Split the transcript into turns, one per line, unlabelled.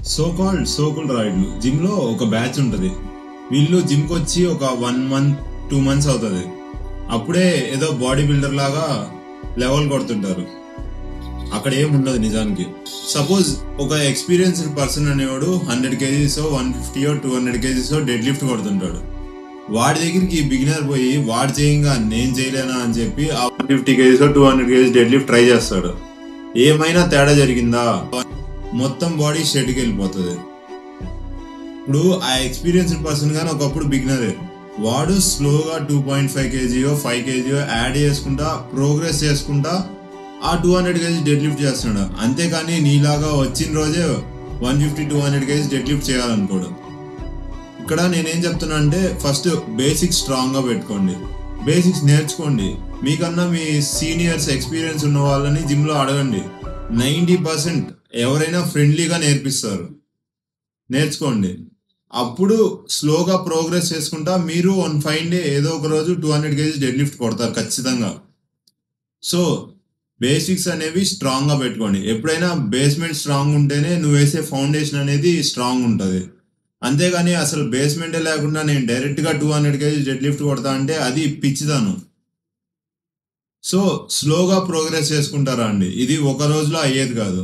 So called రాయిడ్లు gym లో ఒక batch ఉంటది. వీళ్ళు జిమ్ కి వచ్చి ఒక 1 మంత్ 2 మంత్స్ అవుతుంది. అప్పుడే ఏదో బాడీ బిల్డర్ లాగా లెవెల్ కొడుతుంటారు. అక్కడ ఏం ఉండదు నిజానికి. సపోజ్ ఒక ఎక్స్పీరియన్స్డ్ పర్సన్ అనేవాడు 100 kgs 150 200 kgs డెడ్ లిఫ్ట్ కొడుతుంటాడు. వాడి దగ్గరికి బిగినర్ పోయి వాడు చేయంగా నేను చేయలేనా అని చెప్పి ఆ 150 kgs 200 kgs dead lift try చేస్తాడు. ఏమైనా తేడా జరిగిందా మొత్తం బాడీ షెడ్కి వెళ్ళిపోతుంది. ఇప్పుడు ఆ ఎక్స్పీరియన్స్డ్ పర్సన్ కానీ ఒకప్పుడు బిగినరే, వాడు స్లోగా 2.5 kg 5 kg యాడ్ చేసుకుంటా ప్రోగ్రెస్ చేసుకుంటా ఆ 200 kgs డెడ్ లిఫ్ట్ చేస్తున్నాడు. అంతేకాని నీలాగా వచ్చిన రోజే 150 200 kgs డెడ్ లిఫ్ట్ చేయాలనుకోడు. ఇక్కడ నేనేం చెప్తున్నా అంటే ఫస్ట్ బేసిక్స్ స్ట్రాంగ్గా పెట్టుకోండి, బేసిక్స్ నేర్చుకోండి. మీకన్నా మీ సీనియర్స్ ఎక్స్పీరియన్స్ ఉన్న వాళ్ళని జిమ్లో అడగండి. 90% ఎవరైనా ఫ్రెండ్లీగా నేర్పిస్తారు. నేర్చుకోండి. అప్పుడు స్లోగా ప్రోగ్రెస్ చేసుకుంటా మీరు వన్ ఫైన్ డే ఏదో ఒక రోజు 200 kgs డెడ్ లిఫ్ట్ కొడతారు ఖచ్చితంగా. సో బేసిక్స్ అనేవి స్ట్రాంగ్గా పెట్టుకోండి. ఎప్పుడైనా బేస్మెంట్ స్ట్రాంగ్ ఉంటేనే నువ్వు వేసే ఫౌండేషన్ అనేది స్ట్రాంగ్ ఉంటుంది. అంతేగాని అసలు బేస్మెంటే లేకుండా నేను డైరెక్ట్గా 200 kgs డెడ్ లిఫ్ట్ కొడతా అంటే అది పిచ్చిదాను. సో స్లోగా ప్రోగ్రెస్ చేసుకుంటారా అండి, ఇది ఒక రోజులో అయ్యేది కాదు.